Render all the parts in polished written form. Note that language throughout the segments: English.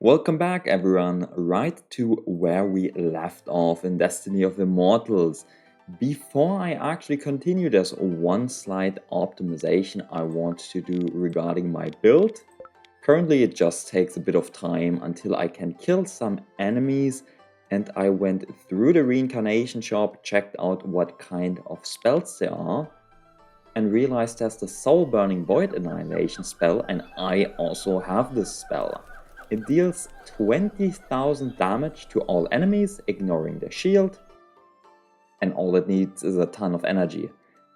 Welcome back, everyone, right to where we left off in Destiny of Immortals. Before I actually continue, there's one slight optimization I want to do regarding my build. Currently, it just takes a bit of time until I can kill some enemies, and I went through the reincarnation shop, checked out what kind of spells there are, and realized there's the Soul Burning Void Annihilation spell, and I also have this spell. It deals 20,000 damage to all enemies, ignoring their shield, and all it needs is a ton of energy.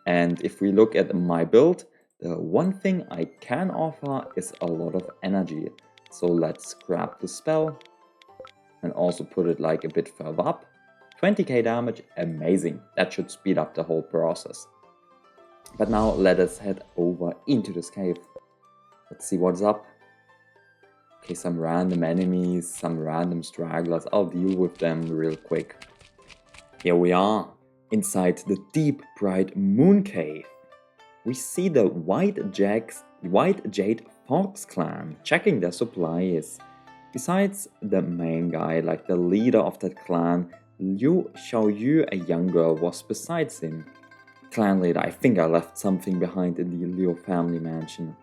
And if we look at my build, the one thing I can offer is a lot of energy. So let's grab the spell and also put it like a bit further up. 20k damage, amazing. That should speed up the whole process. But now let us head over into this cave. Let's see what's up. Okay, some random enemies, some random stragglers. I'll deal with them real quick. Here we are, inside the deep, bright moon cave. We see the White Jade Fox clan checking their supplies. Besides the main guy, like the leader of that clan, Liu Xiaoyu, a young girl, was besides him. Clan leader, I think I left something behind in the Liu family mansion.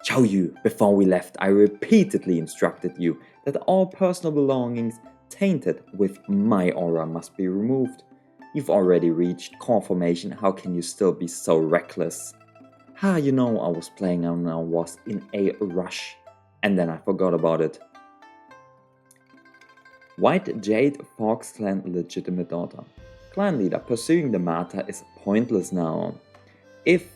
Xiaoyu, before we left, I repeatedly instructed you that all personal belongings tainted with my aura must be removed. You've already reached core formation, how can you still be so reckless? You know I was playing and I was in a rush, and then I forgot about it. White Jade Fox clan legitimate daughter. Clan leader, pursuing the matter is pointless now. If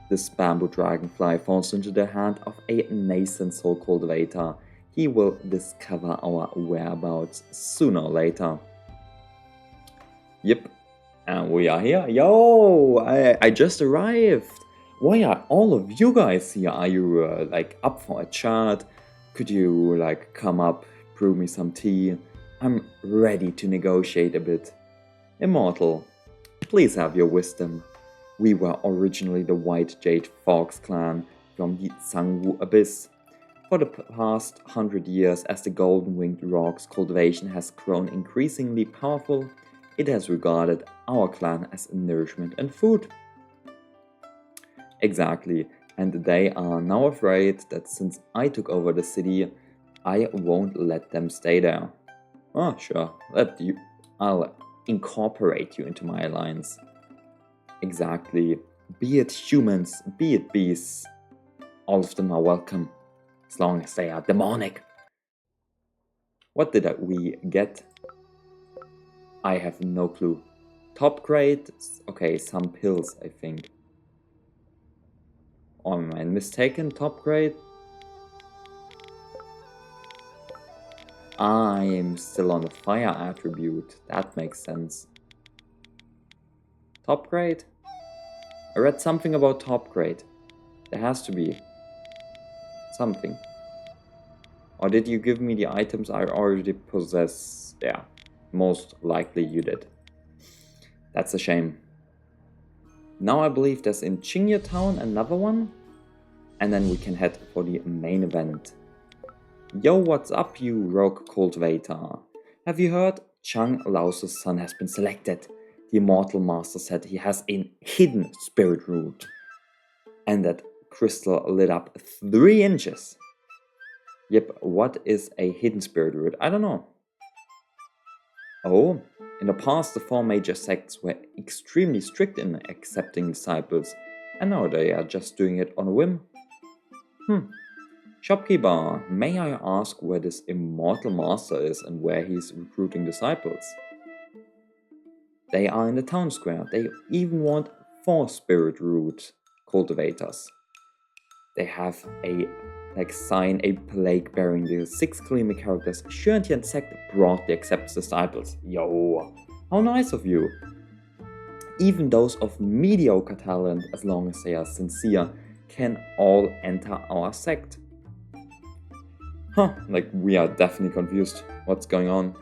this bamboo dragonfly falls into the hand of a nascent soul cultivator, he will discover our whereabouts sooner or later. Yep, and we are here. Yo, I just arrived. Why are all of you guys here? Are you like up for a chat? Could you like come up, brew me some tea? I'm ready to negotiate a bit. Immortal, please have your wisdom. We were originally the White Jade Fox clan from the Sangwu Abyss. For the past 100 years, as the Golden Winged Rog's cultivation has grown increasingly powerful, it has regarded our clan as nourishment and food. Exactly, and they are now afraid that since I took over the city, I won't let them stay there. Oh, sure, I'll incorporate you into my alliance. Exactly. Be it humans, be it beasts, all of them are welcome, as long as they are demonic. What did we get? I have no clue. Top grade? Okay, some pills, I think. Oh, am I mistaken? Top grade? I'm still on the fire attribute. That makes sense. Top grade? I read something about top grade. There has to be something. Or did you give me the items I already possess? Yeah, most likely you did. That's a shame. Now I believe there's in Qingye Town another one. And then we can head for the main event. Yo, what's up, you rogue cultivator? Have you heard? Chang Lao's son has been selected. The Immortal Master said he has a hidden spirit root. And that crystal lit up 3 inches. Yep, what is a hidden spirit root? I don't know. Oh, in the past the 4 major sects were extremely strict in accepting disciples, and now they are just doing it on a whim. Shopkeeper, may I ask where this Immortal Master is and where he's recruiting disciples? They are in the town square. They even want 4 spirit root cultivators. They have a sign, a plague bearing the 6 gleaming characters. Shuantian sect broadly accepts disciples. Yo, how nice of you. Even those of mediocre talent, as long as they are sincere, can all enter our sect. Like we are definitely confused. What's going on?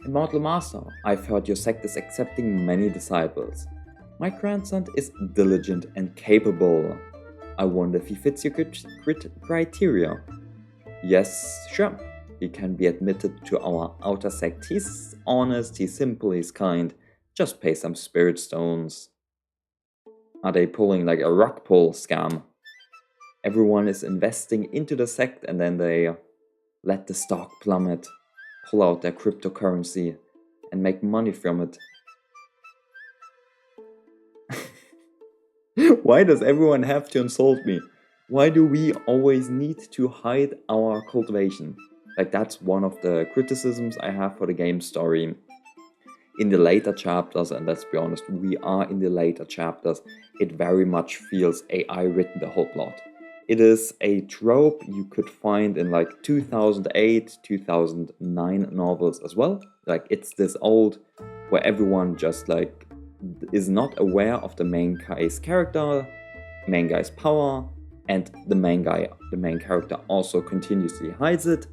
Immortal Master, I've heard your sect is accepting many disciples. My grandson is diligent and capable. I wonder if he fits your criteria. Yes, sure. he can be admitted to our outer sect. He's honest, he's simple, he's kind. Just pay some spirit stones. Are they pulling like a rug pull scam? Everyone is investing into the sect and then they let the stock plummet, pull out their cryptocurrency and make money from it. Why does everyone have to insult me? Why do we always need to hide our cultivation? Like, that's one of the criticisms I have for the game story. In the later chapters, and let's be honest, we are in the later chapters, it very much feels AI written, the whole plot. It is a trope you could find in like 2008, 2009 novels as well. Like, it's this old, where everyone just like is not aware of the main guy's character, main guy's power, and the main character also continuously hides it,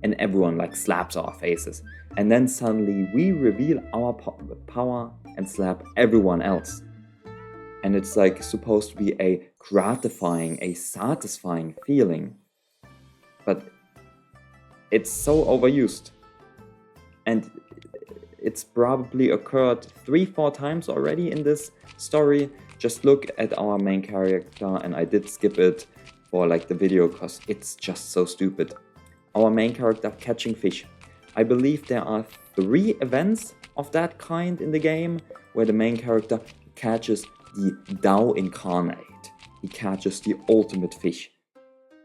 and everyone like slaps our faces. And then suddenly we reveal our power and slap everyone else. And it's like supposed to be a gratifying, a satisfying feeling. But it's so overused. And it's probably occurred 3-4 times already in this story. Just look at our main character, and I did skip it for like the video because it's just so stupid. Our main character catching fish. I believe there are 3 events of that kind in the game where the main character catches the Tao incarnate. He catches the ultimate fish.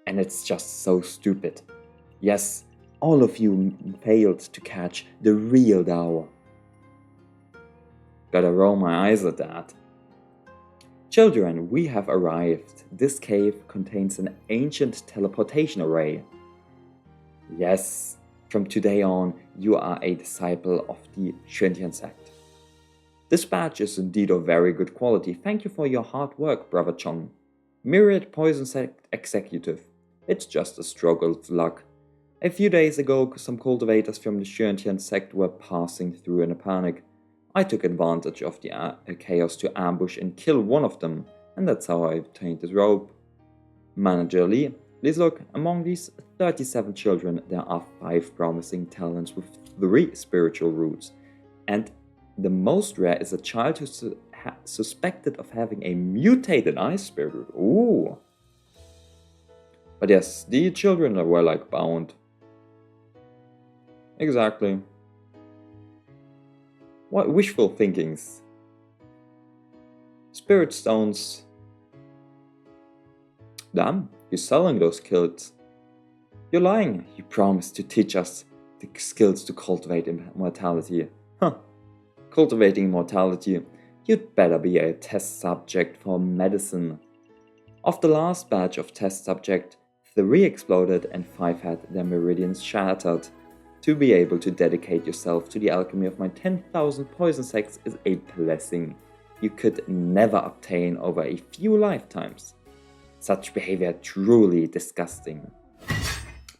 And it's just so stupid. Yes, all of you failed to catch the real Tao. Gotta roll my eyes at that. Children, we have arrived. This cave contains an ancient teleportation array. Yes, from today on, you are a disciple of the Xuantian sect. This badge is indeed of very good quality. Thank you for your hard work, Brother Chong. Myriad Poison Sect Executive. It's just a stroke of luck. A few days ago, some cultivators from the Xuantian sect were passing through in a panic. I took advantage of the chaos to ambush and kill one of them, and that's how I obtained this robe. Manager Lee, please look, among these 37 children, there are 5 promising talents with 3 spiritual roots, and the most rare is a child who's suspected of having a mutated ice spirit root. Ooh! But yes, the children were like bound. Exactly. What wishful thinkings. Spirit stones. Damn, you're selling those kills. You're lying. You promised to teach us the skills to cultivate immortality. Huh. Cultivating immortality. You'd better be a test subject for medicine. Of the last batch of test subject, 3 exploded and 5 had their meridians shattered. To be able to dedicate yourself to the alchemy of my 10,000 poison sects is a blessing you could never obtain over a few lifetimes. Such behavior truly disgusting.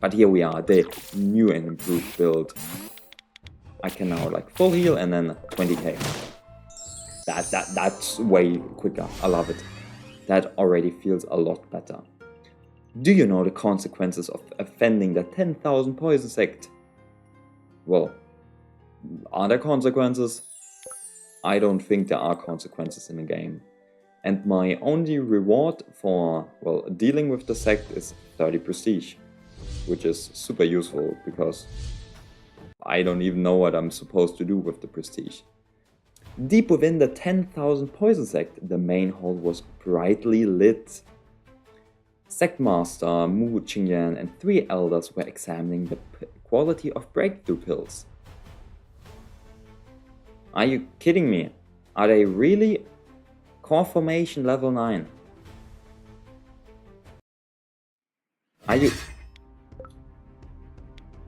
But here we are, the new and improved build. I can now like full heal and then 20k. That's way quicker. I love it. That already feels a lot better. Do you know the consequences of offending the 10,000 poison sect? Well, are there consequences? I don't think there are consequences in the game. And my only reward for, well, dealing with the sect is 30 prestige, which is super useful because I don't even know what I'm supposed to do with the prestige. Deep within the 10,000 poison sect, the main hall was brightly lit. Sect Master Mu Qingyan and 3 elders were examining the quality of breakthrough pills. Are you kidding me? Are they really core formation level 9? Are you...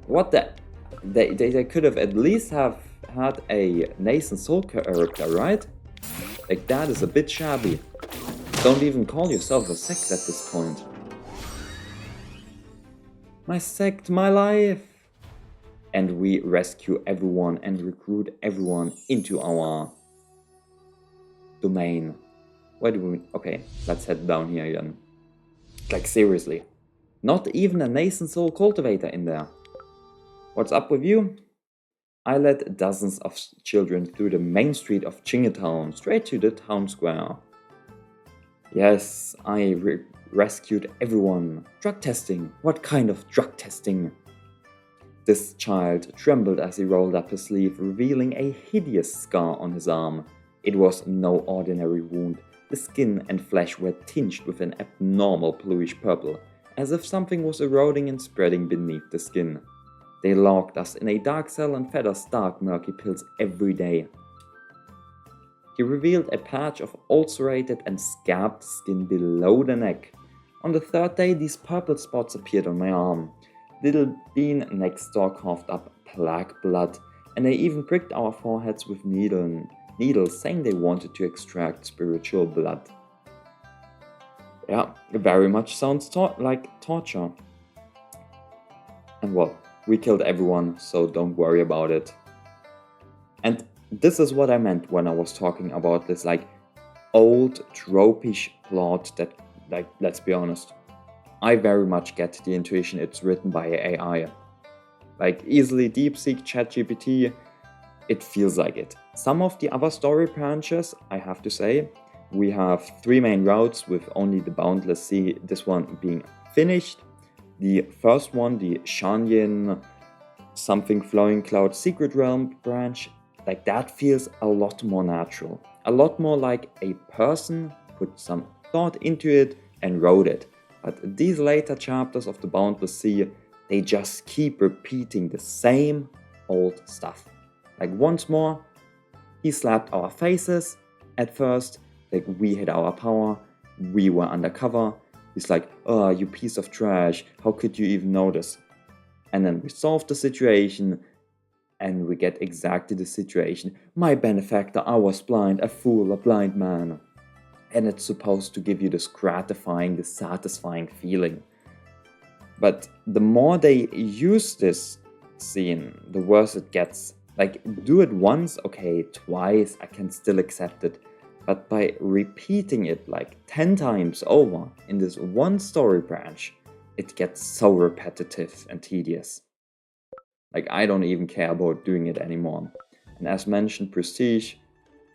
What the... They could have at least have had a nascent soul character, right? Like, that is a bit shabby. Don't even call yourself a sect at this point. My sect, my life! And we rescue everyone and recruit everyone into our domain. Where do we... Okay, let's head down here again. Like, seriously. Not even a nascent soul cultivator in there. What's up with you? I led dozens of children through the main street of Chinatown, straight to the town square. Yes, I rescued everyone. Drug testing. What kind of drug testing? This child trembled as he rolled up his sleeve, revealing a hideous scar on his arm. It was no ordinary wound. The skin and flesh were tinged with an abnormal bluish purple, as if something was eroding and spreading beneath the skin. They locked us in a dark cell and fed us dark, murky pills every day. He revealed a patch of ulcerated and scabbed skin below the neck. On the third day, these purple spots appeared on my arm. Little Bean next door coughed up black blood, and they even pricked our foreheads with needles, saying they wanted to extract spiritual blood. Yeah, it very much sounds like torture. And well, we killed everyone, so don't worry about it. And this is what I meant when I was talking about this old tropish plot that, let's be honest, I very much get the intuition it's written by AI. Easily DeepSeek, ChatGPT, it feels like it. Some of the other story branches, I have to say, we have 3 main routes with only the Boundless Sea, this one being finished. The first one, the Shanyin something flowing cloud secret realm branch, that feels a lot more natural. A lot more like a person put some thought into it and wrote it. But these later chapters of the Boundless Sea, they just keep repeating the same old stuff. Once more, he slapped our faces at first, we had our power, we were undercover. He's like, oh, you piece of trash, how could you even notice? And then we solved the situation, and we get exactly the situation. My benefactor, I was blind, a fool, a blind man. And it's supposed to give you this gratifying, this satisfying feeling. But the more they use this scene, the worse it gets. Do it once, okay, twice, I can still accept it. But by repeating it 10 times over in this one story branch, it gets so repetitive and tedious. I don't even care about doing it anymore. And as mentioned, prestige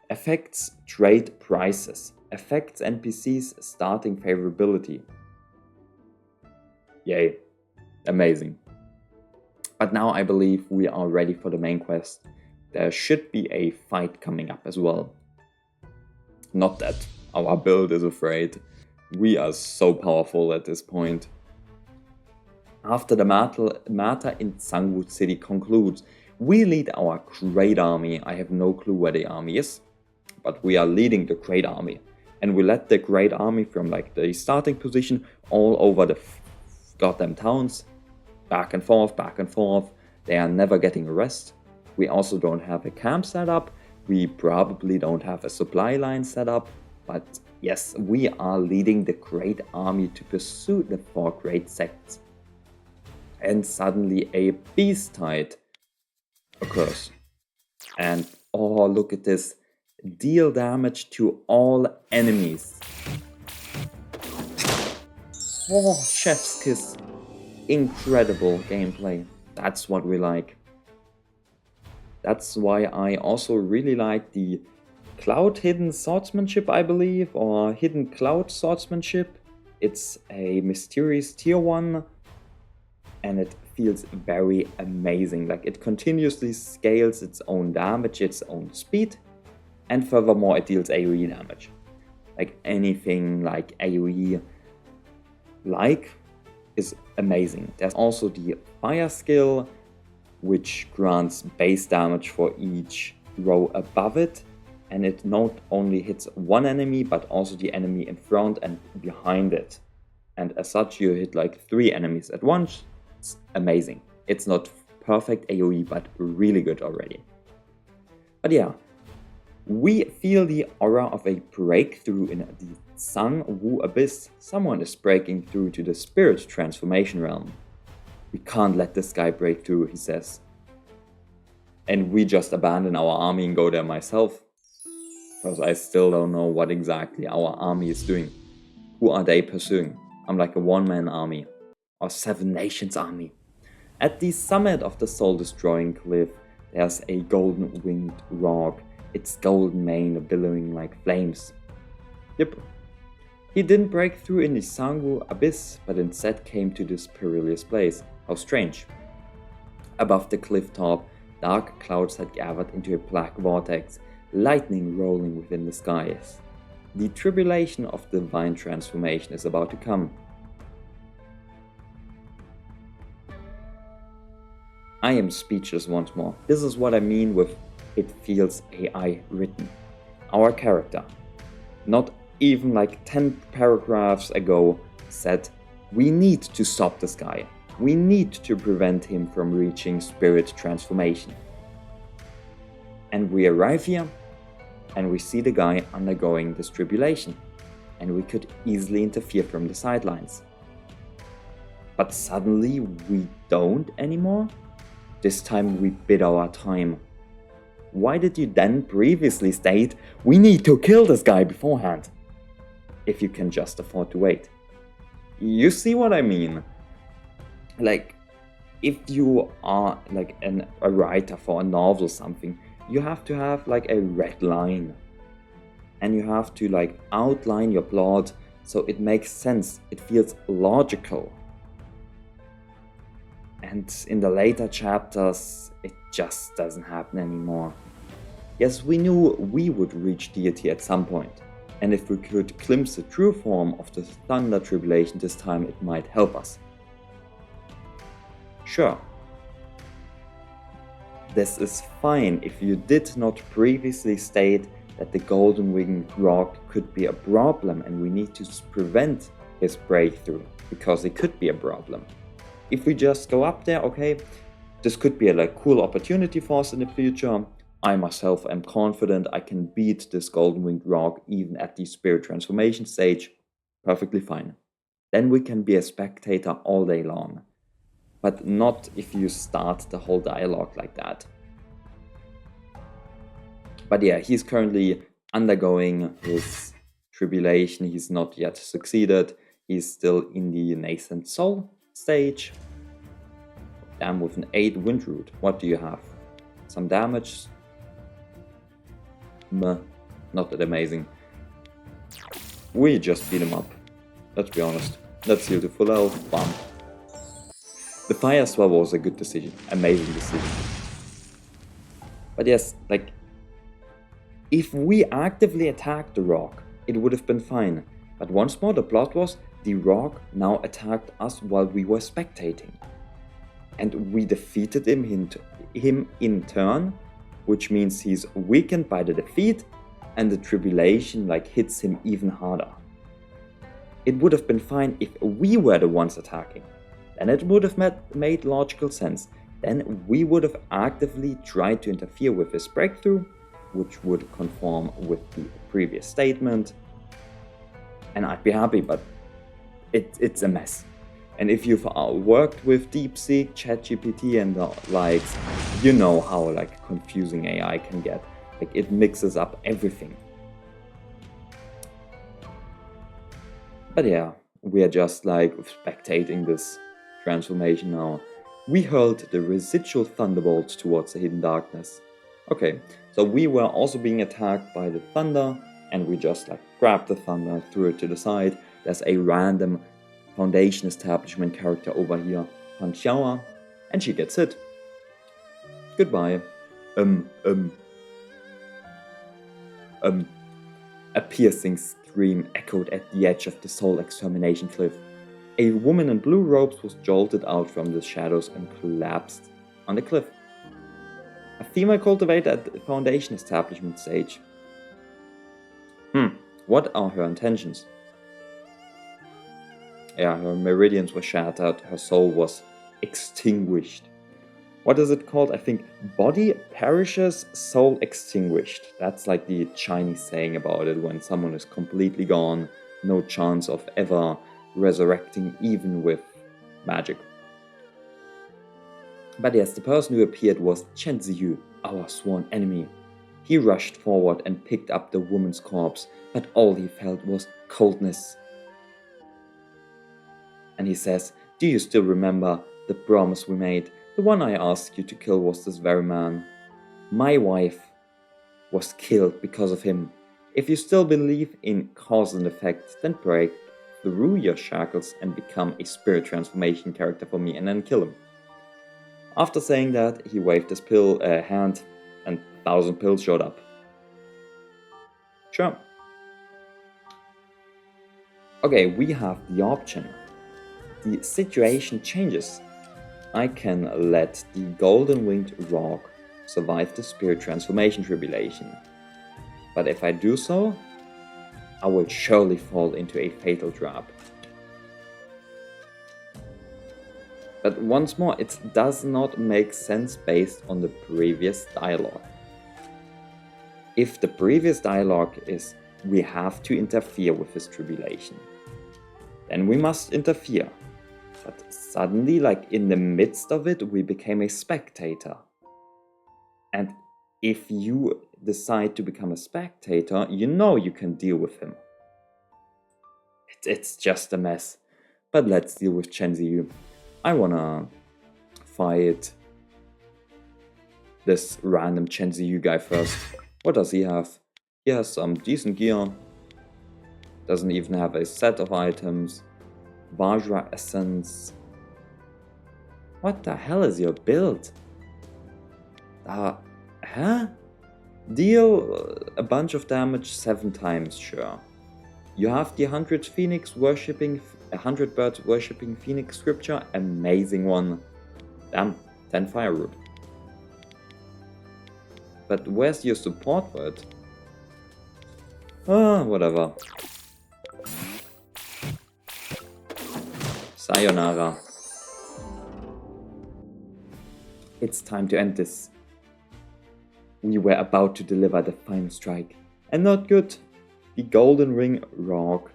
affects trade prices, affects NPCs starting favorability. Yay, amazing. But now I believe we are ready for the main quest. There should be a fight coming up as well. Not that our build is afraid. We are so powerful at this point. After the matter in Sangwoo City concludes, we lead our great army. I have no clue where the army is, but we are leading the great army. And we led the great army from the starting position all over the goddamn towns. Back and forth, back and forth. They are never getting a rest. We also don't have a camp set up. We probably don't have a supply line set up. But yes, we are leading the great army to pursue the 4 great sects. And suddenly a beast tide occurs. And oh, look at this. Deal damage to all enemies. Oh, chef's kiss. Incredible gameplay. That's what we like. That's why I also really like the Cloud Hidden Swordsmanship, I believe, or Hidden Cloud Swordsmanship. It's a mysterious tier 1. And it feels very amazing. It continuously scales its own damage, its own speed, and furthermore it deals AoE damage. Anything AoE is amazing. There's also the fire skill, which grants base damage for each row above it, and it not only hits one enemy but also the enemy in front and behind it. And as such you hit 3 enemies at once. It's amazing. It's not perfect AoE, but really good already. But yeah, we feel the aura of a breakthrough in the Sangwoo Abyss. Someone is breaking through to the spirit transformation realm. We can't let this guy break through, he says. And we just abandon our army and go there myself. Because I still don't know what exactly our army is doing. Who are they pursuing? I'm like a one-man army. Or 7 nations army. At the summit of the soul-destroying cliff, there's a golden-winged rock, its golden mane billowing like flames. Yep. He didn't break through in the Sangu abyss, but instead came to this perilous place. How strange. Above the cliff top, dark clouds had gathered into a black vortex, lightning rolling within the skies. The tribulation of divine transformation is about to come. I am speechless once more. This is what I mean with it feels AI written. Our character, not even like 10 paragraphs ago, said, we need to stop this guy. We need to prevent him from reaching spirit transformation. And we arrive here, and we see the guy undergoing this tribulation, and we could easily interfere from the sidelines. But suddenly we don't anymore? This time we bid our time. Why did you then previously state, we need to kill this guy beforehand? If you can just afford to wait. You see what I mean? Like, if you are like a writer for a novel or something, you have to have like a red line. And you have to like outline your plot so it makes sense, it feels logical. And in the later chapters, it just doesn't happen anymore. Yes, we knew we would reach deity at some point, and if we could glimpse the true form of the thunder tribulation this time, it might help us. Sure. This is fine if you did not previously state that the golden winged rock could be a problem and we need to prevent his breakthrough, because it could be a problem. If we just go up there, okay, this could be a like cool opportunity for us in the future. I myself am confident I can beat this golden winged rock even at the spirit transformation stage. Perfectly fine. Then we can be a spectator all day long. But not if you start the whole dialogue like that. But yeah, he's currently undergoing his tribulation. He's not yet succeeded. He's still in the nascent soul stage. Damn, with an 8 wind root. What do you have? Some damage? Meh. Not that amazing. We just beat him up. Let's be honest. Let's heal to full health. Bam. The fire swap was a good decision. Amazing decision. But yes, like, if we actively attacked the rock, it would have been fine. But once more, the plot was the rock now attacked us while we were spectating. And we defeated him in turn, which means he's weakened by the defeat and the tribulation like hits him even harder. It would have been fine if we were the ones attacking. Then it would have made logical sense. Then we would have actively tried to interfere with his breakthrough, which would conform with the previous statement. And I'd be happy, but it's a mess. And if you've worked with DeepSeek, ChatGPT and the likes, you know how like confusing AI can get. Like it mixes up everything. But yeah, we are just like spectating this transformation now. We hurled the residual thunderbolts towards the hidden darkness. Okay, so we were also being attacked by the thunder, and we just like grabbed the thunder and threw it to the side. There's a random Foundation establishment character over here, Han Xiaoa, and she gets hit. Goodbye. A piercing scream echoed at the edge of the soul extermination cliff. A woman in blue robes was jolted out from the shadows and collapsed on the cliff. A female cultivator at the Foundation establishment stage. What are her intentions? Yeah, her meridians were shattered, her soul was extinguished. What is it called? I think body perishes, soul extinguished. That's like the Chinese saying about it, when someone is completely gone, no chance of ever resurrecting even with magic. But yes, the person who appeared was Chen Ziyu, our sworn enemy. He rushed forward and picked up the woman's corpse, but all he felt was coldness. And he says, "Do you still remember The promise we made, the one I asked you to kill, was this very man. My wife was killed because of him. If you still believe in cause and effect, then break through your shackles and become a spirit transformation character for me and then kill him. After saying that, he waved his hand and 1,000 pills showed up. Sure. Okay, we have the option. The situation changes. I can let the golden-winged rock survive the spirit transformation tribulation. But if I do so, I will surely fall into a fatal trap. But once more, it does not make sense based on the previous dialogue. If the previous dialogue is we have to interfere with his tribulation, then we must interfere. But suddenly, like in the midst of it, we became a spectator. And if you decide to become a spectator, you know you can deal with him. It's just a mess. But let's deal with Chen Ziyu. I wanna fight this random Chen Ziyu guy first. What does he have? He has some decent gear. Doesn't even have a set of items. Vajra Essence. What the hell is your build? Huh? Deal a bunch of damage 7 times, sure. You have the 100 birds worshipping Phoenix scripture, amazing one. Damn, 10 fire root. But where's your support word? Whatever. Sayonara. It's time to end this. We were about to deliver the final strike. And not good. The Golden Ring Rock,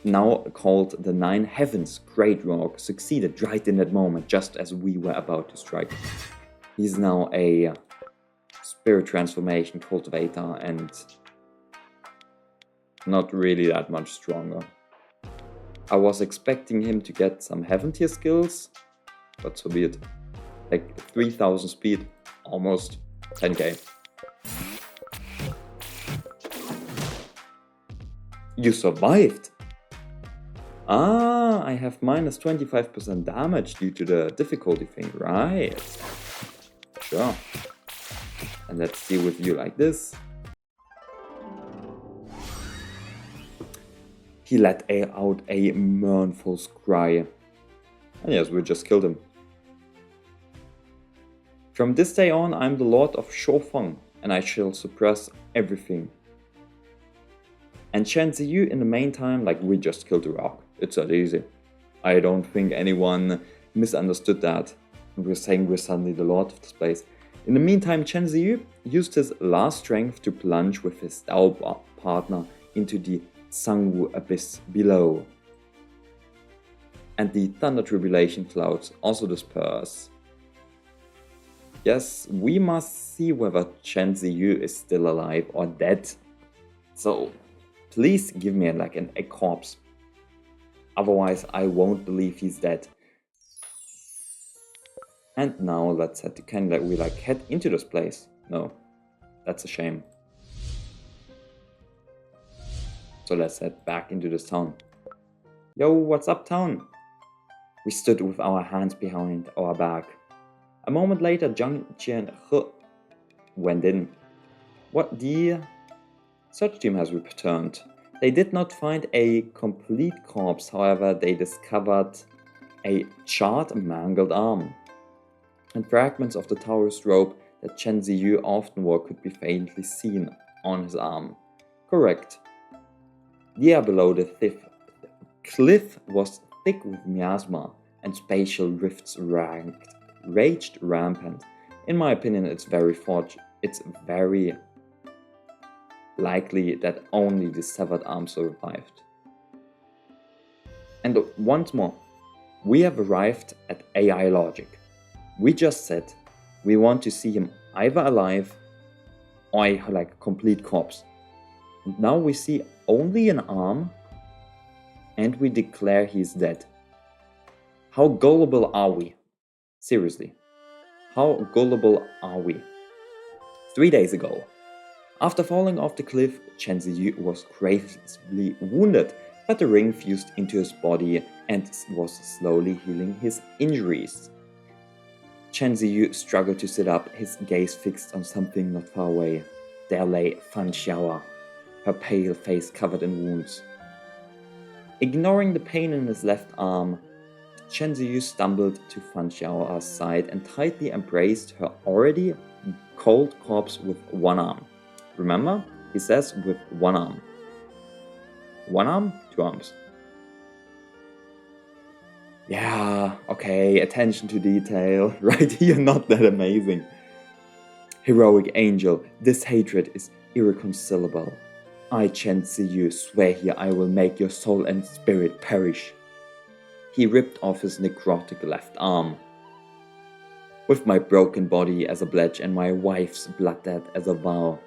now called the 9 Heavens Great Rock, succeeded right in that moment, just as we were about to strike. He's now a spirit transformation cultivator and not really that much stronger. I was expecting him to get some heaven tier skills, but so be it. Like 3000 speed, almost 10k. You survived! I have minus 25% damage due to the difficulty thing, right? Sure. And let's deal with you like this. He let out a mournful cry. And yes, we just killed him. From this day on, I'm the Lord of Shofeng, and I shall suppress everything. And Chen Ziyu, in the meantime, like, we just killed the rock. It's that easy. I don't think anyone misunderstood that. We're saying we're suddenly the Lord of this place. In the meantime, Chen Ziyu used his last strength to plunge with his Dao partner into the Sangwu abyss below. And the thunder tribulation clouds also disperse. Yes, we must see whether Chen Ziyu is still alive or dead. So please give me a corpse. Otherwise, I won't believe he's dead. And now let's head to we head into this place. No, that's a shame. So let's head back into this town. Yo, what's up, town? We stood with our hands behind our back. A moment later, Zhang Jianhe went in. What the search team has returned. They did not find a complete corpse, however, they discovered a charred, mangled arm. And fragments of the Taoist robe that Chen Ziyu often wore could be faintly seen on his arm. Correct. The air below the cliff was thick with miasma, and spatial rifts raged rampant. In my opinion, it's very likely that only the severed arm survived. And once more, we have arrived at AI logic. We just said we want to see him either alive or a complete corpse. And now we see only an arm and we declare he's dead. How gullible are we? Seriously, how gullible are we? 3 days ago, after falling off the cliff, Chen Ziyu was gravely wounded, but the ring fused into his body and was slowly healing his injuries. Chen Ziyu struggled to sit up, his gaze fixed on something not far away. There lay Fan Xiaoa, her pale face covered in wounds. Ignoring the pain in his left arm, Chen Ziyu stumbled to Fan Xiaoa's side and tightly embraced her already cold corpse with one arm. Remember, he says with one arm. One arm, two arms. Yeah, okay, attention to detail. Right here, not that amazing. Heroic angel, this hatred is irreconcilable. I, Chen Ziyu, swear here I will make your soul and spirit perish. He ripped off his necrotic left arm. With my broken body as a pledge and my wife's blood debt as a vow.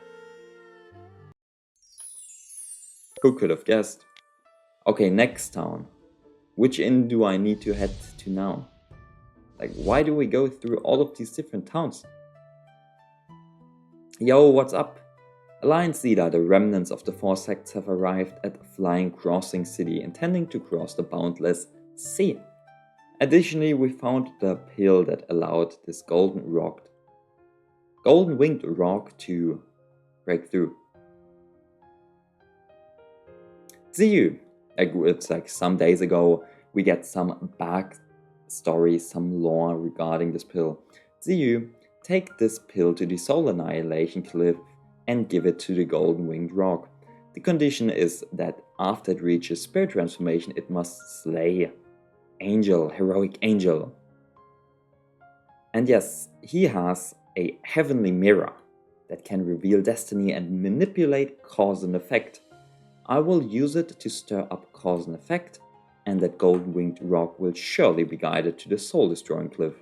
Who could have guessed? Okay, next town. Which inn do I need to head to now? Like, why do we go through all of these different towns? Yo, what's up? Alliance leader, the remnants of the 4 sects have arrived at Flying Crossing City, intending to cross the boundless sea. Additionally, we found the pill that allowed this golden-winged rock to break through. Ziyu. It's like some days ago, we get some backstory, some lore regarding this pill. Ziyu, take this pill to the Soul Annihilation Cliff and give it to the Golden Winged Rock. The condition is that after it reaches spirit transformation, it must slay Angel, heroic angel. And yes, he has a heavenly mirror that can reveal destiny and manipulate cause and effect. I will use it to stir up cause and effect, and that golden winged rock will surely be guided to the soul-destroying cliff.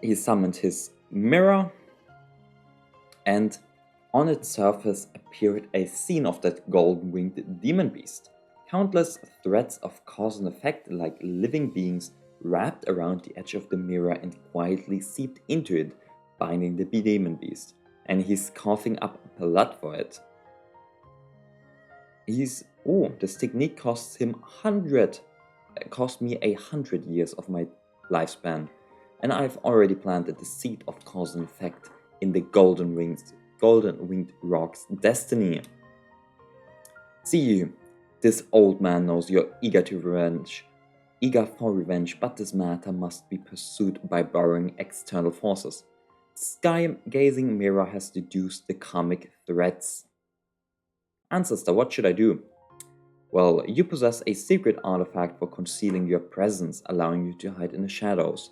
He summoned his mirror, and on its surface appeared a scene of that golden-winged demon beast. Countless threads of cause and effect like living beings wrapped around the edge of the mirror and quietly seeped into it, binding the demon beast. And he's coughing up blood for it. This technique cost me 100 years of my lifespan, and I've already planted the seed of cause and effect in the golden winged rock's destiny. See you. This old man knows you're eager for revenge, but this matter must be pursued by borrowing external forces. The sky-gazing mirror has deduced the karmic threads. Ancestor, what should I do? Well, you possess a secret artifact for concealing your presence, allowing you to hide in the shadows.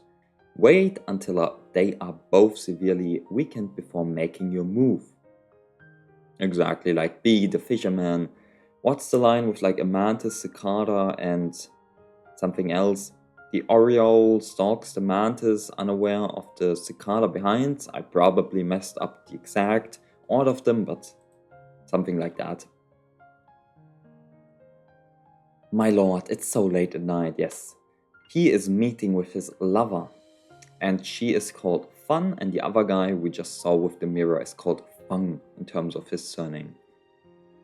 Wait until they are both severely weakened before making your move. Exactly, like B, the fisherman. What's the line with like a mantis, cicada, and something else? The oriole stalks the mantis, unaware of the cicada behind. I probably messed up the exact order of them, but something like that. My lord, it's so late at night, yes. He is meeting with his lover, and she is called Fan, and the other guy we just saw with the mirror is called Feng in terms of his surname.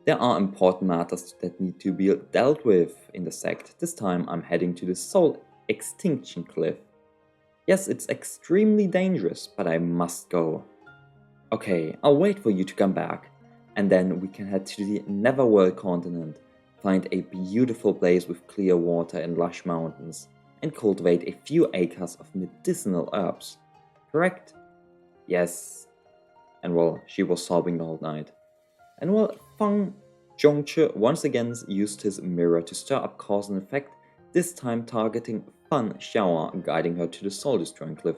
There are important matters that need to be dealt with in the sect. This time I'm heading to the Soul Extinction Cliff. Yes, it's extremely dangerous, but I must go. Okay, I'll wait for you to come back, and then we can head to the Neverworld continent, find a beautiful place with clear water and lush mountains, and cultivate a few acres of medicinal herbs. Correct? Yes. And well, she was sobbing the whole night. And well, Feng Zhongche once again used his mirror to stir up cause and effect, this time targeting Fan Xiaoa, guiding her to the soul-destroying cliff.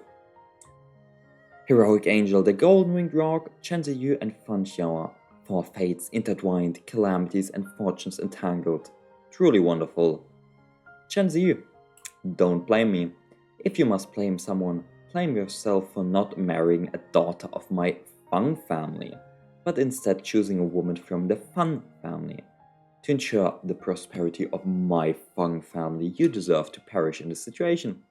Heroic angel, the golden winged rock, Chen Ziyu and Fan Xiaoa. 4 fates intertwined, calamities and fortunes entangled. Truly wonderful. Chen Ziyu, don't blame me. If you must blame someone, blame yourself for not marrying a daughter of my Feng family, but instead choosing a woman from the Fan family. To ensure the prosperity of my Fung family, you deserve to perish in this situation.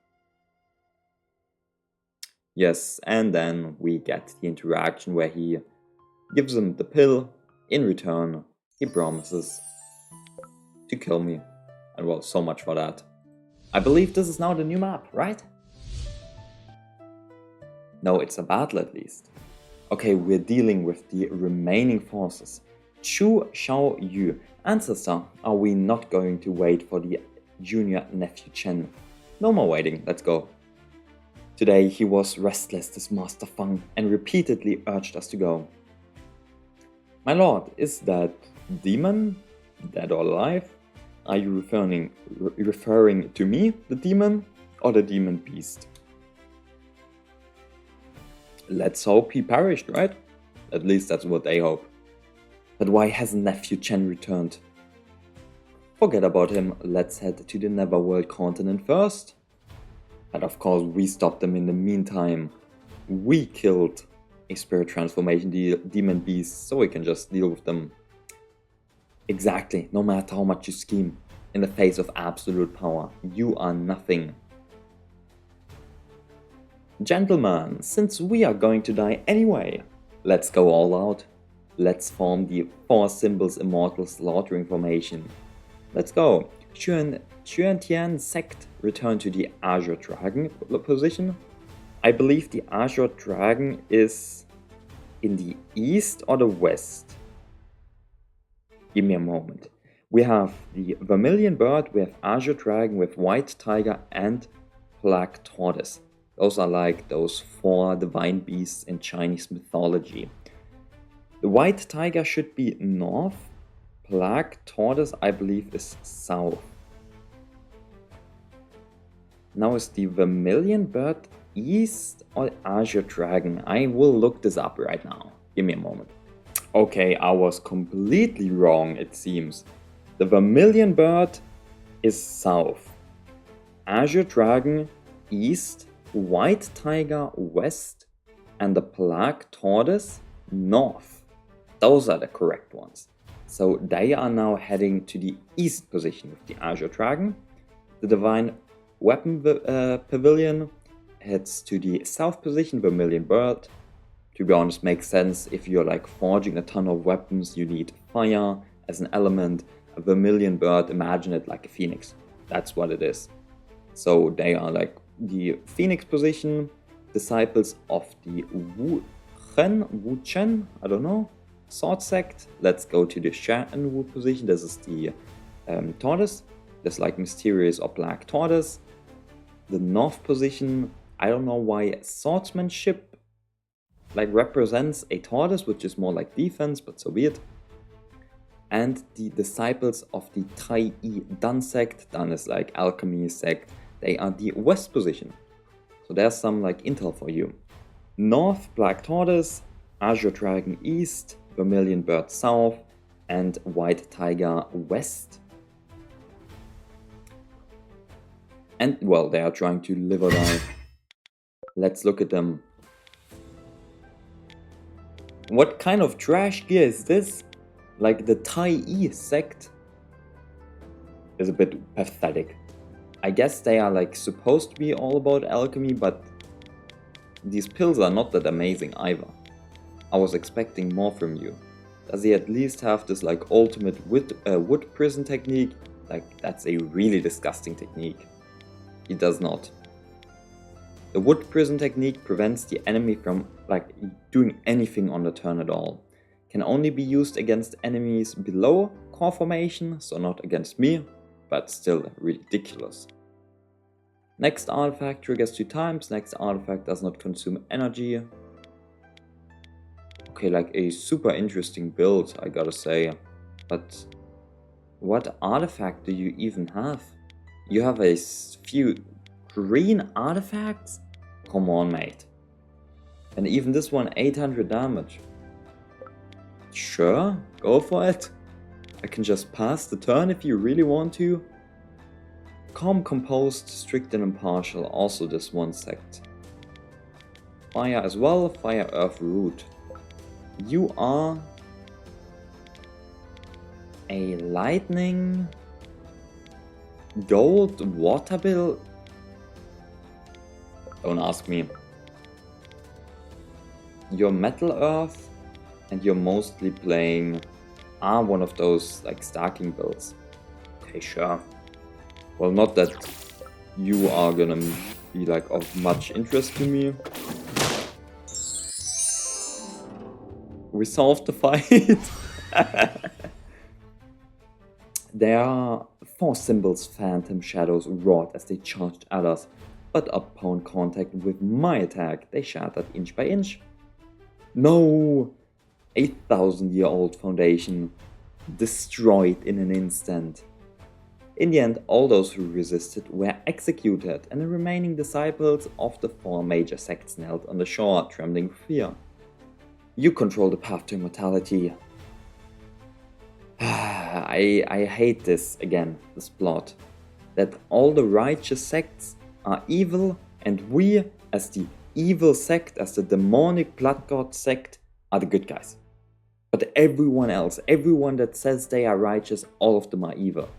Yes, and then we get the interaction where he gives him the pill. In return, he promises to kill me. And well, so much for that. I believe this is now the new map, right? No, it's a battle at least. Okay, we're dealing with the remaining forces. Chu Xiao Yu, ancestor, are we not going to wait for the junior nephew Chen? No more waiting, let's go. Today he was restless, this Master Feng, and repeatedly urged us to go. My lord, is that demon dead or alive? Are you referring to me, the demon, or the demon beast? Let's hope he perished, right? At least that's what they hope. But why hasn't nephew Chen returned? Forget about him, let's head to the Neverworld continent first. And of course we stopped them in the meantime. We killed a spirit transformation demon beast, so we can just deal with them. Exactly, no matter how much you scheme, in the face of absolute power, you are nothing. Gentlemen, since we are going to die anyway, let's go all out. Let's form the 4 symbols Immortal slaughtering formation. Let's go. Xuantian sect return to the Azure Dragon position. I believe the Azure Dragon is in the east or the west. Give me a moment. We have the Vermilion Bird, we have Azure Dragon, with White Tiger and Black Tortoise. Those are like those 4 divine beasts in Chinese mythology. The White Tiger should be north. Black Tortoise, I believe, is south. Now is the Vermilion Bird east or Azure Dragon? I will look this up right now. Give me a moment. Okay, I was completely wrong, it seems. The Vermilion Bird is south. Azure Dragon east. White Tiger west. And the Black Tortoise north. Those are the correct ones. So they are now heading to the east position with the Azure Dragon. The Divine Weapon Pavilion heads to the south position, Vermilion Bird. To be honest, makes sense. If you're like forging a ton of weapons, you need fire as an element. A Vermilion Bird, imagine it like a phoenix. That's what it is. So they are like the phoenix position, disciples of the Wu Chen, I don't know, sword sect. Let's go to the Shan Wu position. This is the tortoise. There's like mysterious or black tortoise. The north position, I don't know why swordsmanship like represents a tortoise, which is more like defense, but so be it. And the disciples of the Tai Yi Dan sect, Dan is like alchemy sect, they are the west position. So there's some like intel for you. North, Black Tortoise, Azure Dragon east, Vermilion Bird south, and White Tiger west. And well, they are trying to live or die. Let's look at them. What kind of trash gear is this? Like the Tai Yi sect is a bit pathetic. I guess they are like supposed to be all about alchemy, but these pills are not that amazing either. I was expecting more from you. Does he at least have this like ultimate wood prison technique? Like that's a really disgusting technique. He does not. The wood prison technique prevents the enemy from like doing anything on the turn at all. Can only be used against enemies below core formation, so not against me, but still ridiculous. Next artifact triggers 2 times, next artifact does not consume energy. Okay, like a super interesting build, I gotta say. But what artifact do you even have? You have a few green artifacts? Come on, mate. And even this one, 800 damage. Sure, go for it. I can just pass the turn if you really want to. Calm, composed, strict and impartial, also this one sect. Fire as well, fire, earth, root. You are A lightning, gold, water bill? Don't ask me. You're Metal Earth, and you're mostly playing one of those like stacking builds. Okay, sure. Well, not that you are gonna be like of much interest to me. We solved the fight. There are 4 symbols, phantom shadows roared as they charged at us, but upon contact with my attack, they shattered inch by inch. No! 8,000-year-old foundation destroyed in an instant. In the end, all those who resisted were executed, and the remaining disciples of the 4 major sects knelt on the shore, trembling with fear. You control the path to immortality. I hate this again, this plot. That all the righteous sects are evil, and we, as the evil sect, as the demonic blood god sect, are the good guys. But everyone else, everyone that says they are righteous, all of them are evil.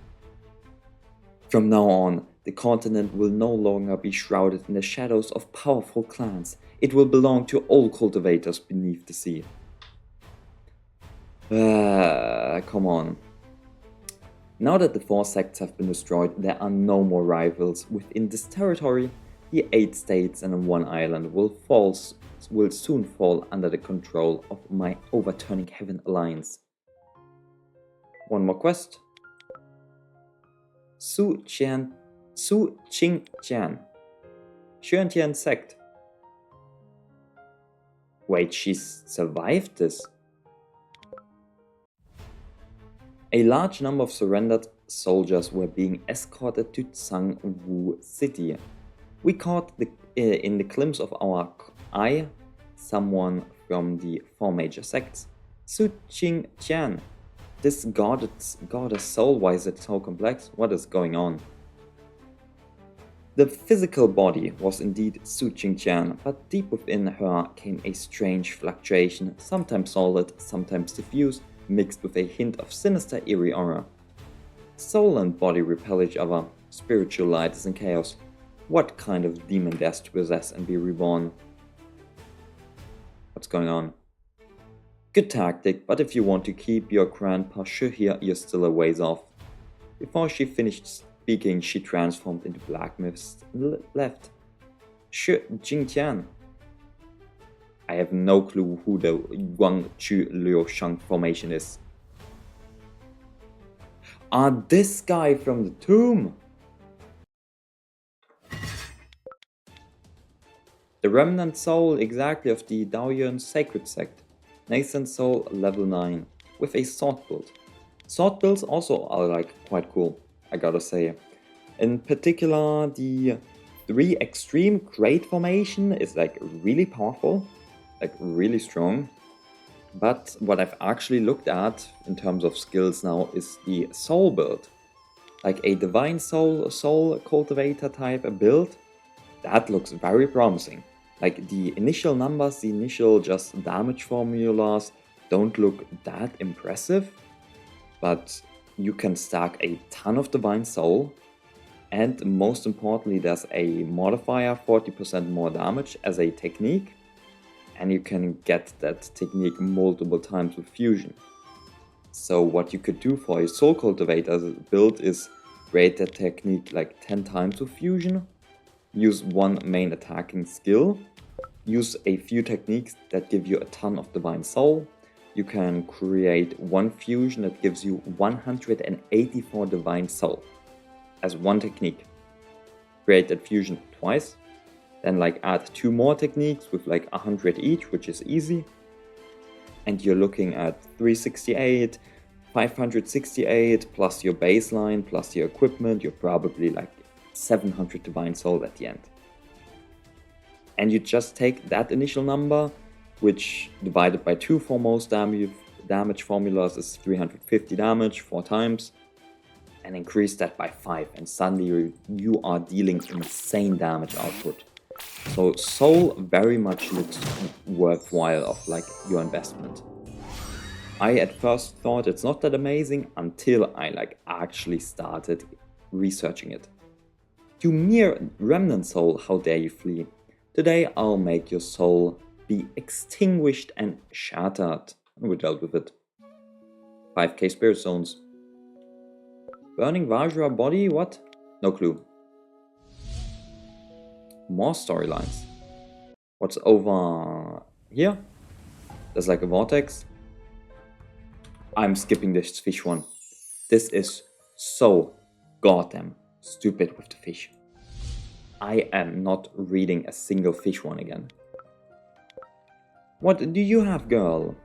From now on, the continent will no longer be shrouded in the shadows of powerful clans. It will belong to all cultivators beneath the sea. Come on. Now that the 4 sects have been destroyed, there are no more rivals within this territory. The 8 states and 1 island will soon fall under the control of my Overturning Heaven alliance. One more quest. Su Qingtian, Xuantian sect. Wait, she's survived this? A large number of surrendered soldiers were being escorted to Tsangwu City. We caught in the glimpse of our eye someone from the 4 major sects. Su Qingtian. This goddess soul, why is it so complex? What is going on? The physical body was indeed Su Qingtian, but deep within her came a strange fluctuation, sometimes solid, sometimes diffuse, mixed with a hint of sinister eerie aura. Soul and body repel each other, spiritual light is in chaos. What kind of demon dares to possess and be reborn? What's going on? Good tactic, but if you want to keep your grandpa Shu here, you're still a ways off. Before she finished speaking, she transformed into black mist and left. Shu Jingtian. I have no clue who the Guangchu Liushang formation is. This guy from the tomb! The remnant soul exactly of the Daoyuan sacred sect. Nascent soul level 9 with a sword build. Sword builds also are like quite cool, I gotta say. In particular, the 3 extreme great formation is like really powerful, like really strong. But what I've actually looked at in terms of skills now is the soul build. Like a divine soul cultivator type build. That looks very promising. Like the initial numbers, the initial just damage formulas don't look that impressive. But you can stack a ton of divine soul. And most importantly, there's a modifier, 40% more damage as a technique. And you can get that technique multiple times with fusion. So what you could do for a soul cultivator build is create that technique like 10 times with fusion, use 1 main attacking skill, use a few techniques that give you a ton of divine soul. You can create 1 fusion that gives you 184 divine soul as 1 technique. Create that fusion twice. Then like add 2 more techniques with like 100 each, which is easy. And you're looking at 368, 568 plus your baseline, plus your equipment. You're probably like 700 divine soul at the end. And you just take that initial number, which divided by 2 for most damage formulas is 350 damage 4 times. And increase that by 5, and suddenly you are dealing insane damage output. So soul very much looks worthwhile of like your investment. I at first thought it's not that amazing until I actually started researching it. You mere remnant soul, how dare you flee? Today I'll make your soul be extinguished and shattered. And we dealt with it. 5k spirit zones. Burning Vajra body, what? No clue. More storylines. What's over here? There's like a vortex. I'm skipping this fish one. This is so goddamn stupid with the fish. I am not reading a single fish one again. What do you have, girl?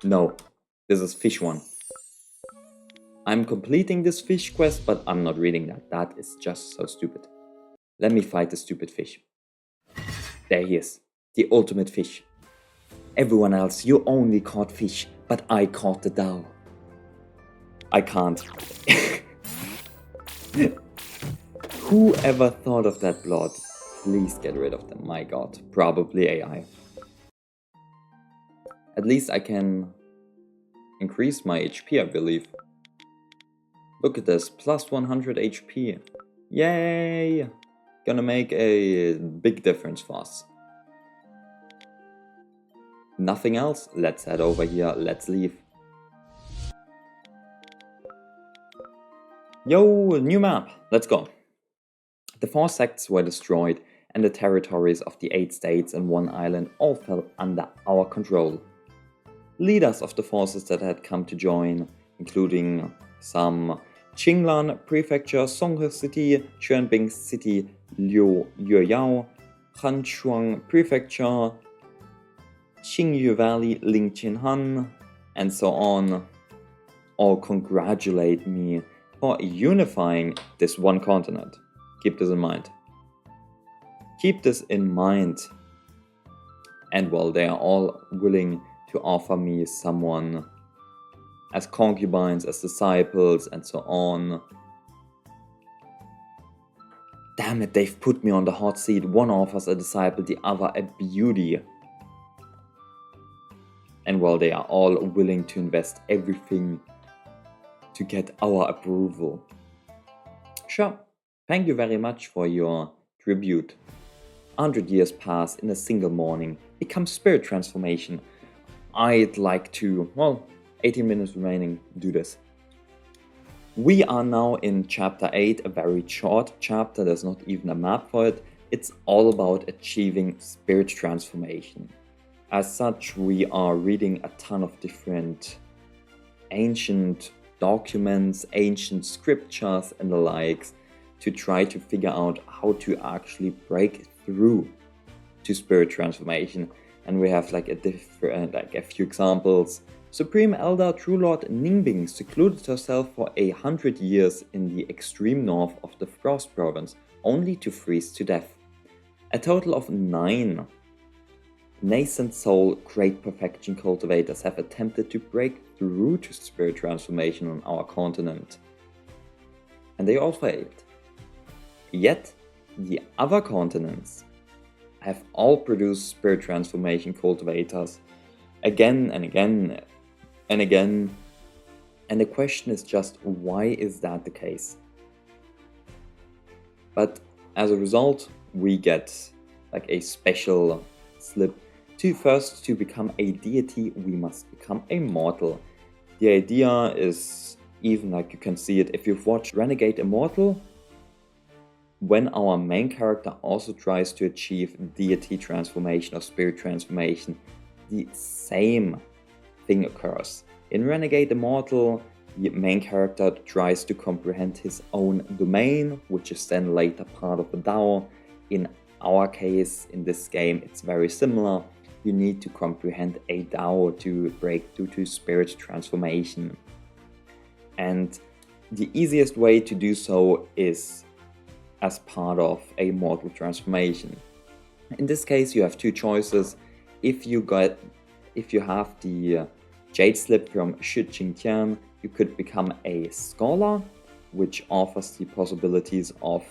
No, this is fish one. I'm completing this fish quest, but I'm not reading that. That is just so stupid. Let me fight the stupid fish. There he is, the ultimate fish. Everyone else, you only caught fish, but I caught the Tao. I can't. Whoever thought of that plot? Please get rid of them, my god. Probably AI. At least I can increase my HP, I believe. Look at this, plus 100 HP. Yay! Gonna make a big difference for us. Nothing else? Let's head over here, let's leave. Yo, new map, let's go. The 4 sects were destroyed and the territories of the 8 states and 1 island all fell under our control. Leaders of the forces that had come to join, including some Qinglan Prefecture, Songhe City, Quanbing City, Luoyao, Hanshuang Prefecture, Qingyu Valley, Lingqinhan, and so on, all congratulate me for unifying this one continent. Keep this in mind. Keep this in mind. And while they are all willing to offer me someone as concubines, as disciples, and so on. Damn it, they've put me on the hot seat. One offers a disciple, the other a beauty. And while they are all willing to invest everything to get our approval. Sure, thank you very much for your tribute. 100 years pass in a single morning, become spirit transformation. I'd like to, well, 18 minutes remaining, do this. We are now in chapter 8, a very short chapter, there's not even a map for it. It's all about achieving spirit transformation. As such, we are reading a ton of different ancient documents, ancient scriptures and the likes to try to figure out how to actually break through to spirit transformation. And we have like a few examples. Supreme Elder True Lord Ningbing secluded herself for 100 years in the extreme north of the Frost Province, only to freeze to death. A total of 9 nascent soul great perfection cultivators have attempted to break through to spirit transformation on our continent. And they all failed. Yet, the other continents have all produced spirit transformation cultivators again and again and again. And the question is just, why is that the case? But as a result, we get like a special slip. To become a deity, we must become a mortal. The idea is, even like you can see it if you've watched Renegade Immortal, when our main character also tries to achieve deity transformation or spirit transformation, the same thing occurs. In Renegade Immortal, the main character tries to comprehend his own domain, which is then later part of the Tao. In our case, in this game, it's very similar. You need to comprehend a Tao to break through to spirit transformation. And the easiest way to do so is as part of a mortal transformation. In this case, you have 2 choices. If you have the Jade Slip from Shi Jingtian, you could become a scholar, which offers the possibilities of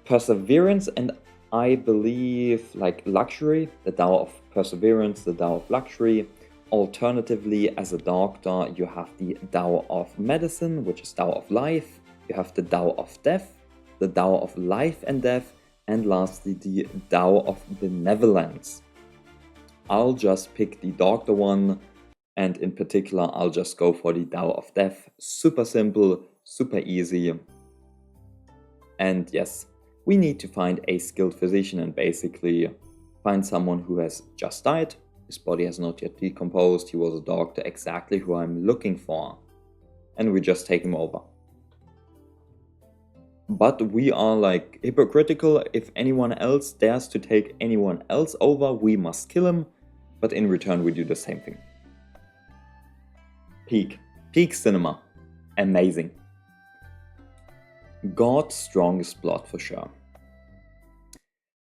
perseverance and I believe like luxury, the Tao of perseverance, the Tao of luxury, Alternatively, as a doctor, you have the Tao of Medicine, which is Tao of Life. You have the Tao of Death, the Tao of Life and Death, and lastly the Tao of Benevolence. I'll just pick the doctor one, and in particular I'll just go for the Tao of Death. Super simple, super easy. And yes, we need to find a skilled physician and basically find someone who has just died. His body has not yet decomposed. He was a doctor exactly who I'm looking for. And we just take him over. But we are like hypocritical. If anyone else dares to take anyone else over, we must kill him. But in return, we do the same thing. Peak cinema. Amazing. God's strongest blood for sure.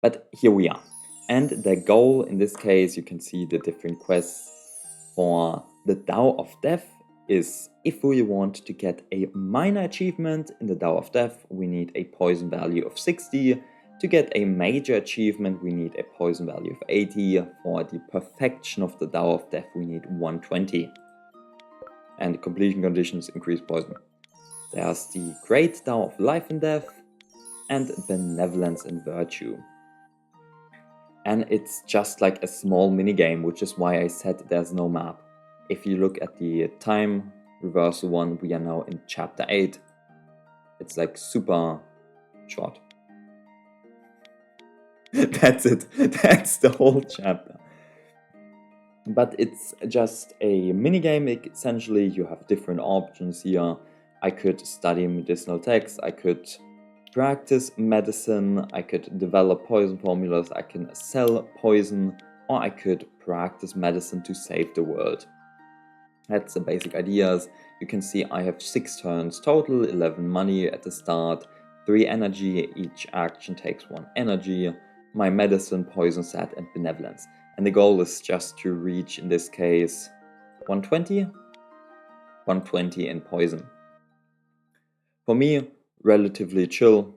But here we are. And the goal in this case, you can see the different quests for the Tao of Death is if we want to get a minor achievement in the Tao of Death, we need a poison value of 60. To get a major achievement, we need a poison value of 80. For the perfection of the Tao of Death, we need 120. And completion conditions increase poison. There's the Great Tao of Life and Death and Benevolence and Virtue. And it's just like a small minigame, which is why I said there's no map. If you look at the time reversal one, we are now in chapter 8. It's like super short. That's it. That's the whole chapter. But it's just a minigame. Essentially, you have different options here. I could study medicinal texts. I could practice medicine, I could develop poison formulas, I can sell poison, or I could practice medicine to save the world. That's the basic ideas. You can see I have 6 turns total, 11 money at the start, 3 energy, each action takes 1 energy, my medicine, poison set, and benevolence. And the goal is just to reach, in this case, 120? 120 in poison. For me, relatively chill.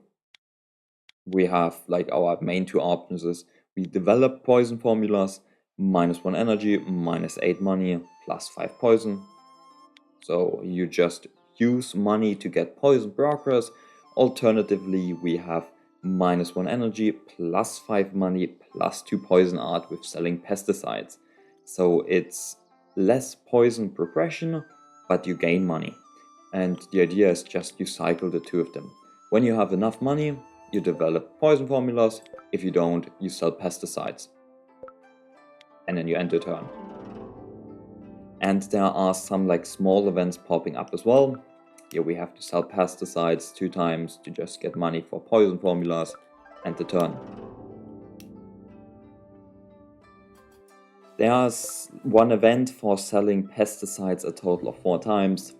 We have like our main 2 options is we develop poison formulas, -1 energy, -8 money, +5 poison. So you just use money to get poison progress. Alternatively, we have -1 energy, +5 money, +2 poison art with selling pesticides. So it's less poison progression, but you gain money. And the idea is just you cycle the 2 of them. When you have enough money, you develop poison formulas. If you don't, you sell pesticides. And then you end the turn. And there are some like small events popping up as well. Here we have to sell pesticides 2 times to just get money for poison formulas and the turn. There's one event for selling pesticides a total of 4 times.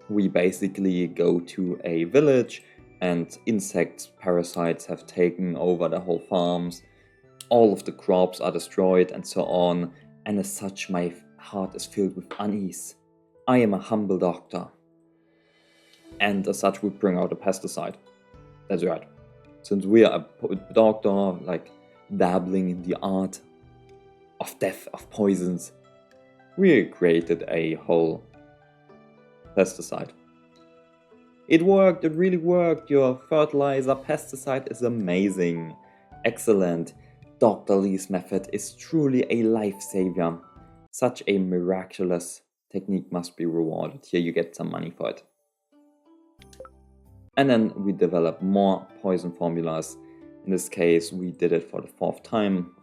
We basically go to a village and insects, parasites have taken over the whole farms. All of the crops are destroyed and so on. And as such, my heart is filled with unease. I am a humble doctor. And as such, we bring out a pesticide. That's right. Since we are a doctor, like dabbling in the art of death, of poisons, we created a whole pesticide. It worked, it really worked. Your fertilizer pesticide is amazing. Excellent. Dr. Lee's method is truly a lifesaver. Such a miraculous technique must be rewarded. Here you get some money for it. And then we develop more poison formulas. In this case, we did it for the 4th time.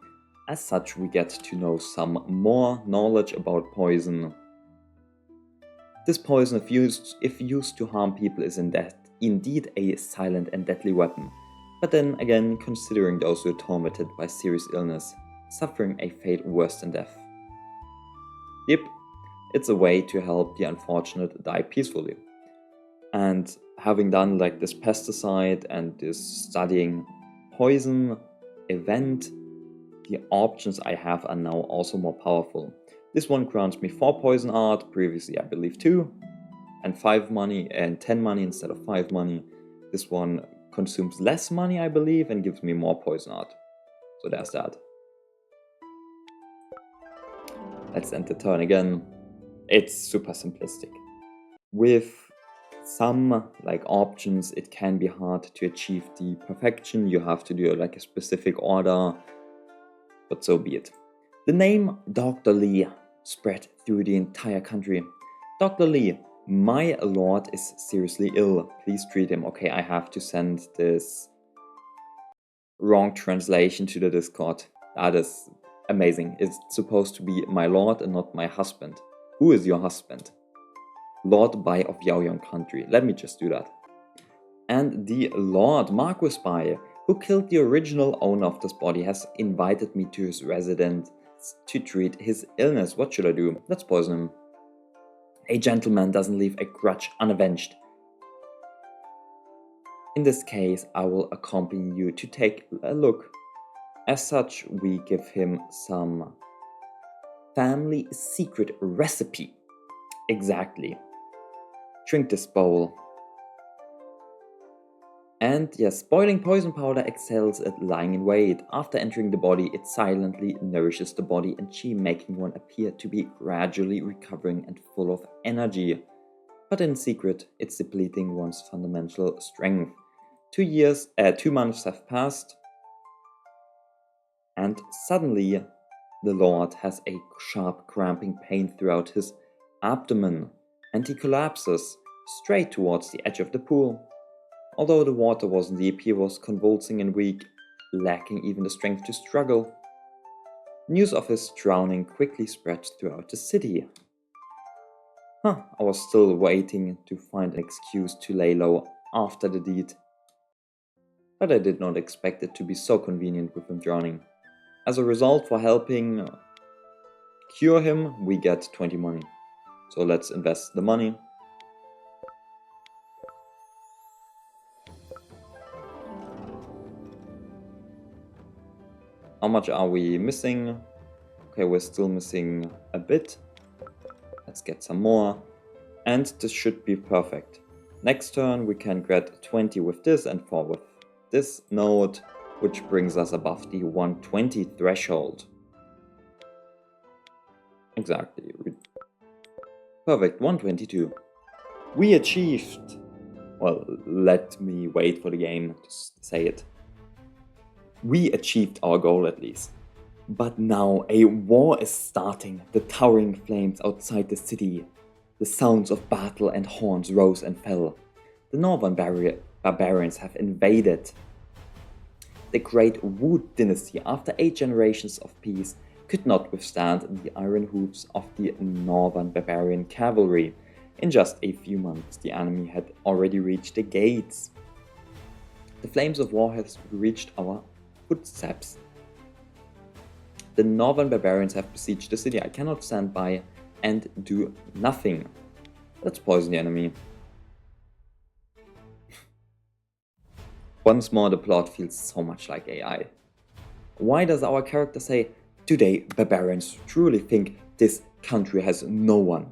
As such, we get to know some more knowledge about poison. This poison, if used to harm people, is indeed a silent and deadly weapon. But then again, considering those who are tormented by serious illness, suffering a fate worse than death. Yep, it's a way to help the unfortunate die peacefully. And having done like this pesticide and this studying poison event, the options I have are now also more powerful. This one grants me 4 poison art, previously I believe 2, and 5 money and 10 money instead of 5 money. This one consumes less money, I believe, and gives me more poison art. So there's that. Let's end the turn again. It's super simplistic. With some options, it can be hard to achieve the perfection. You have to do a specific order, but so be it. The name Dr. Lee spread through the entire country. Dr. Lee, my lord is seriously ill. Please treat him. Okay, I have to send this wrong translation to the Discord. That is amazing. It's supposed to be my lord and not my husband. Who is your husband? Lord Bai of Yaoyong country. Let me just do that. And the Lord Marquis Bai, who killed the original owner of this body, has invited me to his residence to treat his illness. What should I do? Let's poison him. A gentleman doesn't leave a grudge unavenged. In this case, I will accompany you to take a look. As such, we give him some family secret recipe. Exactly. Drink this bowl. And yes, boiling poison powder excels at lying in wait. After entering the body, it silently nourishes the body and chi, making one appear to be gradually recovering and full of energy. But in secret, it's depleting one's fundamental strength. 2 months have passed, and suddenly the Lord has a sharp cramping pain throughout his abdomen, and he collapses straight towards the edge of the pool. Although the water wasn't deep, he was convulsing and weak, lacking even the strength to struggle. News of his drowning quickly spread throughout the city. I was still waiting to find an excuse to lay low after the deed. But I did not expect it to be so convenient with him drowning. As a result, for helping cure him, we get 20 money. So let's invest the money. How much are we missing? Okay, we're still missing a bit. Let's get some more. And this should be perfect. Next turn we can get 20 with this and 4 with this node, which brings us above the 120 threshold. Exactly. Perfect, 122. We achieved... Well, let me wait for the game to say it. We achieved our goal at least. But now a war is starting. The towering flames outside the city. The sounds of battle and horns rose and fell. The northern barbarians have invaded. The great Wu dynasty, after 8 generations of peace, could not withstand the iron hoofs of the northern barbarian cavalry. In just a few months, the enemy had already reached the gates. The flames of war have reached our footsteps. The northern barbarians have besieged the city. I cannot stand by and do nothing. Let's poison the enemy. Once more, the plot feels so much like AI. Why does our character say, "Today, barbarians truly think this country has no one"?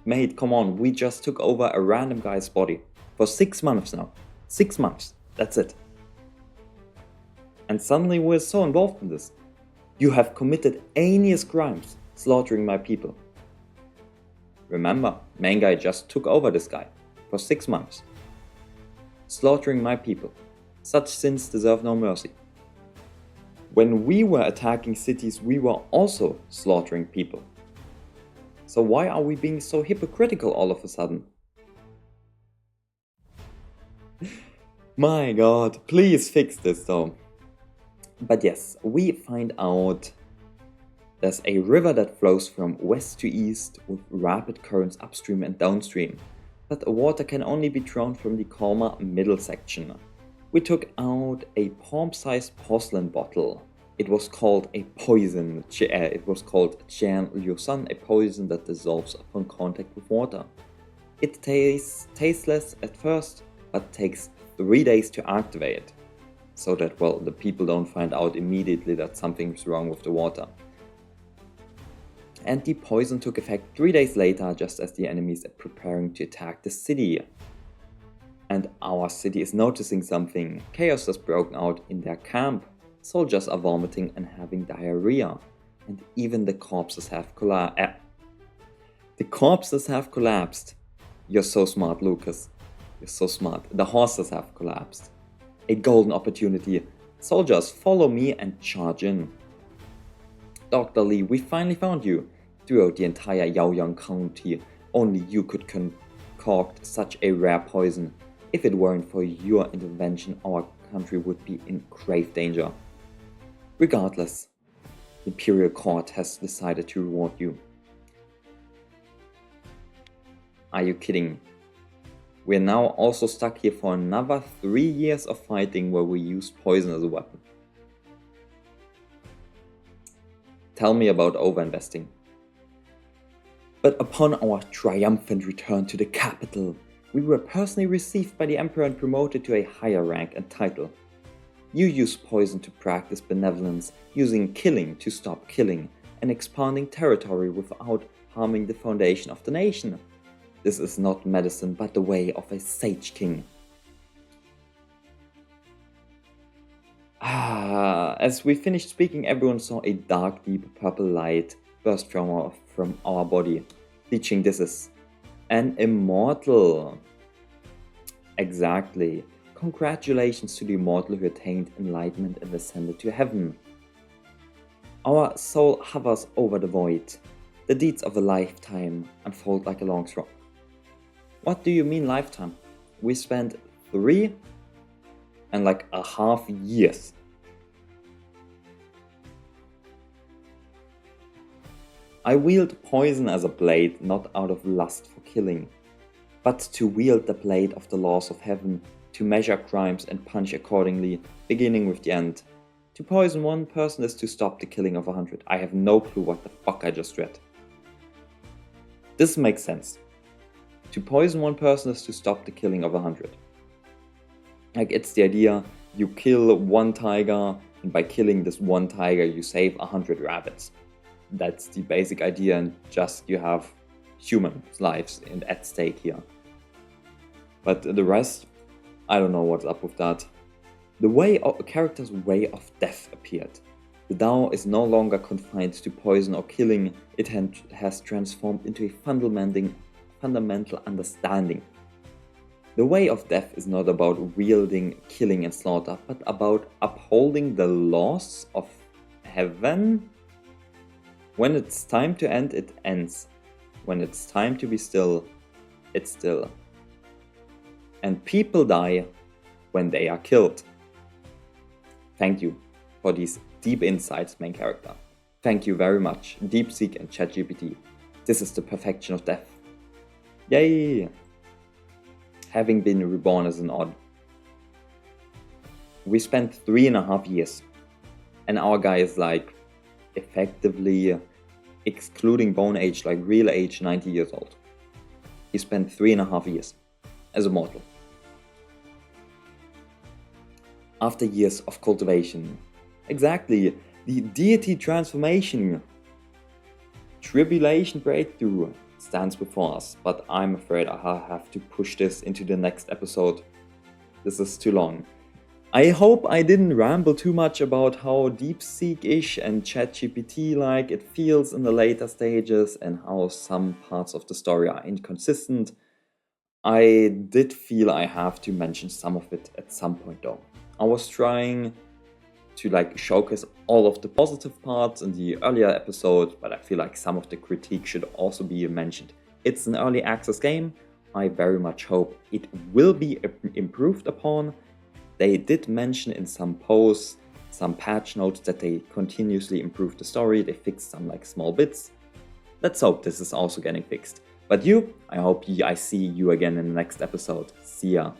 Mate, come on, we just took over a random guy's body. For 6 months now. 6 months, that's it. And suddenly we're so involved in this. You have committed heinous crimes, slaughtering my people. Remember, main guy just took over this guy. For 6 months. Slaughtering my people. Such sins deserve no mercy. When we were attacking cities, we were also slaughtering people. So why are we being so hypocritical all of a sudden? My god, please fix this though. But yes, we find out there's a river that flows from west to east with rapid currents upstream and downstream. But water can only be drawn from the calmer middle section. We took out a palm-sized porcelain bottle. It was called a poison. It was called Jian Liu San, a poison that dissolves upon contact with water. It tastes tasteless at first, but takes 3 days to activate. So that, well, the people don't find out immediately that something's wrong with the water. And the poison took effect 3 days later, just as the enemies are preparing to attack the city. And our city is noticing something. Chaos has broken out in their camp. Soldiers are vomiting and having diarrhea. And even the corpses have collapsed. The corpses have collapsed. You're so smart, Lucas. You're so smart. The horses have collapsed. A golden opportunity. Soldiers, follow me and charge in. Dr. Lee, we finally found you. Throughout the entire Yaoyang County, only you could concoct such a rare poison. If it weren't for your intervention, our country would be in grave danger. Regardless, the Imperial Court has decided to reward you. Are you kidding? We're now also stuck here for another 3 years of fighting where we used poison as a weapon. Tell me about overinvesting. But upon our triumphant return to the capital, we were personally received by the Emperor and promoted to a higher rank and title. You use poison to practice benevolence, using killing to stop killing, and expanding territory without harming the foundation of the nation. This is not medicine, but the way of a sage king. As we finished speaking, everyone saw a dark, deep purple light burst from our body, teaching this is an immortal. Exactly. Congratulations to the immortal who attained enlightenment and ascended to heaven. Our soul hovers over the void. The deeds of a lifetime unfold like a long straw. What do you mean lifetime? We spent 3.5 years. I wield poison as a blade, not out of lust for killing, but to wield the blade of the laws of heaven, to measure crimes and punish accordingly, beginning with the end. To poison one person is to stop the killing of 100. I have no clue what the fuck I just read. This makes sense. To poison one person is to stop the killing of 100. Like, it's the idea, you kill one tiger, and by killing this one tiger you save 100 rabbits. That's the basic idea, and just you have human lives at stake here. But the rest, I don't know what's up with that. A character's way of death appeared. The Tao is no longer confined to poison or killing, it has transformed into a fundamental understanding. The way of death is not about wielding, killing and slaughter, but about upholding the laws of heaven. When it's time to end, it ends. When it's time to be still, it's still. And people die when they are killed. Thank you for these deep insights, main character. Thank you very much, DeepSeek and ChatGPT. This is the perfection of death. Yay! Having been reborn as an odd. We spent 3.5 years, and our guy is like effectively, excluding bone age, like real age, 90 years old. He spent 3.5 years as a mortal. After years of cultivation. Exactly, the deity transformation. Tribulation breakthrough stands before us, but I'm afraid I have to push this into the next episode. This is too long. I hope I didn't ramble too much about how DeepSeek-ish and ChatGPT-like it feels in the later stages and how some parts of the story are inconsistent. I did feel I have to mention some of it at some point though. I was trying to showcase all of the positive parts in the earlier episode, but I feel like some of the critique should also be mentioned. It's an early access game. I very much hope it will be improved upon. They did mention in some posts, some patch notes that they continuously improve the story. They fixed some small bits. Let's hope this is also getting fixed. But I hope I see you again in the next episode. See ya.